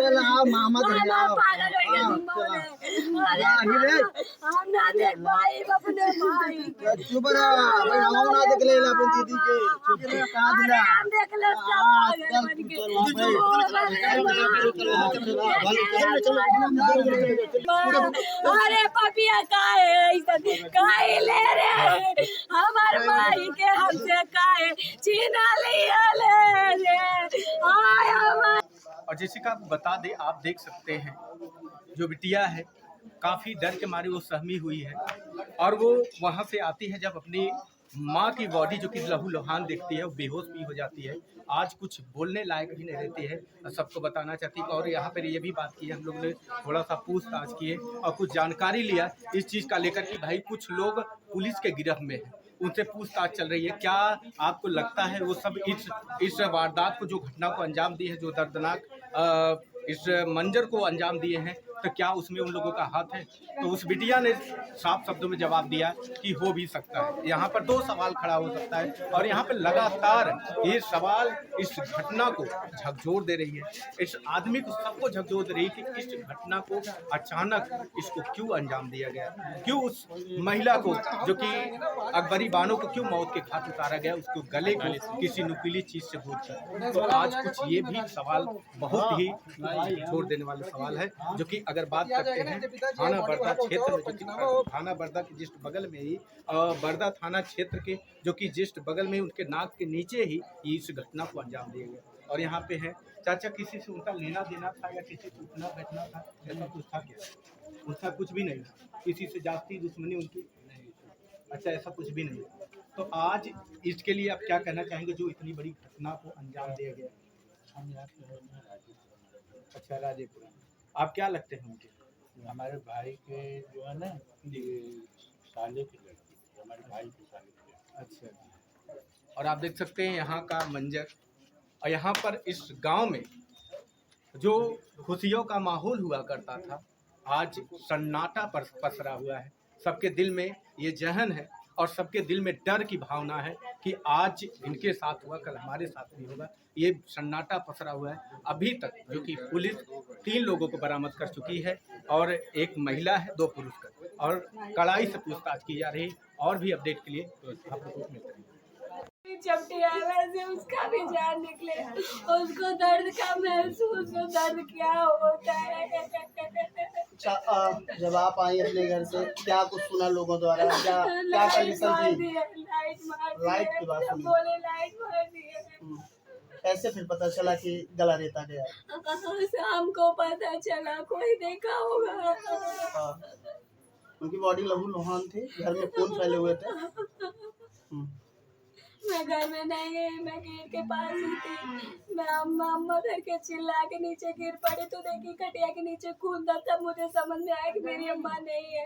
मामा पागल हो गया तुम बोले। हम ना देख पाए अपने भाई के। चुप रहा भाई, हम ना देख ले अपन दीदी के। चुप रहा कहां दिला हम देख ले सब पागल बन के। अरे पपिया काहे ऐसा काहे ले रे हमारे भाई के हमसे काहे छीना लिया ले रे आय हमारे। और जैसे कि आपको बता दें, आप देख सकते हैं जो बिटिया है काफ़ी डर के मारे वो सहमी हुई है और वो वहाँ से आती है जब अपनी माँ की बॉडी जो कि लहूलुहान देखती है वो बेहोश भी हो जाती है। आज कुछ बोलने लायक भी नहीं रहती है, सबको बताना चाहती है। और यहाँ पर ये भी बात की है, हम लोग ने थोड़ा सा पूछताछ किए और कुछ जानकारी लिया इस चीज़ का लेकर कि भाई कुछ लोग पुलिस के गिरफ्त में हैं, उनसे पूछताछ चल रही है। क्या आपको लगता है वो सब इस वारदात को, जो घटना को अंजाम दी है, जो दर्दनाक इस मंजर को अंजाम दिए हैं, तो क्या उसमें उन लोगों का हाथ है? तो उस बिटिया ने साफ शब्दों में जवाब दिया कि हो भी सकता है। यहाँ पर दो सवाल खड़ा हो सकता है और यहाँ पर लगातार ये सवाल इस घटना को झकझोर दे रही है, इस आदमी को सबको झकझोर दे रही है कि इस घटना को अचानक इसको क्यों अंजाम दिया गया, क्यों उस महिला को जो कि अकबरी बानो को क्यों मौत के घाट उतारा गया, उसको गले को किसी नुकीली चीज से भूनकर। तो आज कुछ ये भी सवाल बहुत ही छोड़ देने वाले सवाल है, जो कि अगर बात करते हैं थाना बरदा क्षेत्र में, जो कि थाना बरदा के जस्ट बगल में ही बरदा थाना क्षेत्र के जो कि जस्ट बगल में उनके नाक के नीचे ही इस घटना को अंजाम दिया गया। और यहाँ पे है चाचा, किसी से उनका लेना देना था या किसी से उठना बैठना था, ऐसा कुछ था क्या? उनका कुछ भी नहीं था, किसी से जाति दुश्मनी उनकी? अच्छा, ऐसा कुछ भी नहीं। तो आज इसके लिए आप क्या कहना चाहेंगे जो इतनी बड़ी घटना को अंजाम दिया गया? अच्छा, राजेपुरा। आप क्या लगते हैं उनके? हमारे भाई के जो है ना, साले की लड़की, हमारे भाई के साले की लड़की। अच्छा, और आप देख सकते हैं यहाँ का मंजर, और यहाँ पर इस गांव में जो खुशियों का माहौल हुआ करता था, आज सन्नाटा पसरा हुआ है। सबके दिल में ये जहन है और सबके दिल में डर की भावना है कि आज इनके साथ हुआ, कल हमारे साथ भी होगा। ये सन्नाटा पसरा हुआ है। अभी तक जो कि पुलिस 3 लोगों को बरामद कर चुकी है और एक महिला है, 2 पुरुष का, और कड़ाई से पूछताछ की जा रही। और भी अपडेट के लिए तो आप लोगों को मिलते हैं। चपटी आवाज से उसका भी जान निकले, उसको दर्द का महसूस हो, दर्द क्या होता है। अच्छा, जब आप आई अपने घर से क्या कुछ सुना लोगों द्वारा, क्या क्या कंडीशन थी? लाइट की बात सुनी, बोले लाइट मार दी है। कैसे फिर पता चला कि गला रेता गया? शाम को पता चला, कोई देखा होगा। उनकी बॉडी लहूलुहान थी, घर में खून फैले हुए थे। मैं घर में नहीं, मैं गेट के पास ही थी। मैं अम्मा करके चिल्ला के नीचे गिर पड़ी तो देखी खटिया के नीचे खून था। तब मुझे समझ में आया कि मेरी अम्मा नहीं है।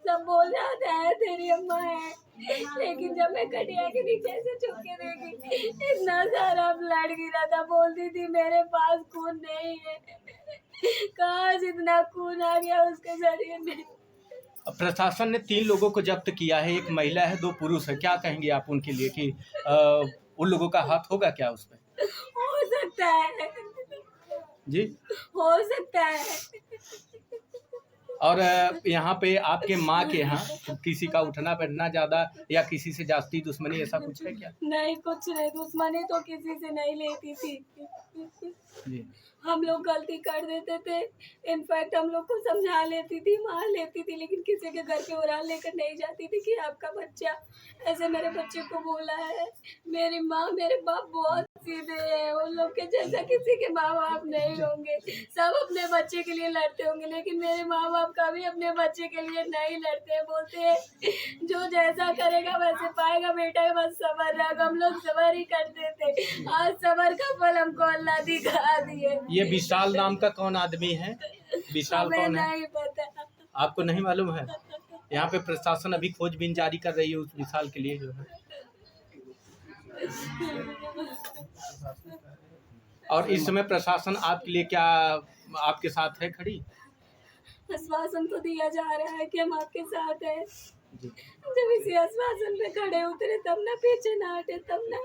सब बोल रहा था तेरी अम्मा है, लेकिन जब मैं खटिया के नीचे से छुप के देखी इतना सारा ब्लड गिरा था। बोलती थी मेरे पास खून नहीं है। कहाँ से इतना खून आ गया उसके शरीर में। प्रशासन ने 3 लोगों को जब्त किया है, एक महिला है, 2 पुरुष है। क्या कहेंगे आप उनके लिए कि उन लोगों का हाथ होगा क्या उस पर? हो सकता है जी, हो सकता है। और यहाँ पे आपके माँ के यहाँ किसी का उठना बैठना ज़्यादा या किसी से जाति दुश्मनी ऐसा कुछ है क्या? नहीं, कुछ नहीं, दुश्मनी तो किसी से नहीं लेती थी जी। हम लोग गलती कर देते थे, इनफैक्ट हम लोग को समझा लेती थी, मार लेती थी, लेकिन किसी के घर के उड़ान लेकर नहीं जाती थी कि आपका बच्चा ऐसे मेरे बच्चे को बोला है। मेरी माँ मेरे बाप बहुत सीधे हैं, उन लोग के जैसा किसी के माँ बाप नहीं होंगे। सब अपने बच्चे के लिए लड़ते होंगे, लेकिन मेरे माँ बाप कभी अपने बच्चे के लिए नहीं लड़ते हैं। बोलते हैं जो जैसा करेगा वैसे पाएगा बेटा, बस सबर रख। हम लोग सबर ही करते थे, आज सबर का फल हमको अल्लाह दिखा दिए। ये विशाल नाम का कौन आदमी है? विशाल कौन है? नहीं पता। आपको नहीं मालूम है? यहाँ पे प्रशासन अभी खोजबीन जारी कर रही है उस विशाल के लिए जो है। और इस समय प्रशासन आपके लिए क्या आपके साथ है खड़ी? आश्वासन तो दिया जा रहा है कि हम आपके साथ हैं। जब इसी आश्वासन पे खड़े उतरे तब ना, पीछे ना हटे तब ना।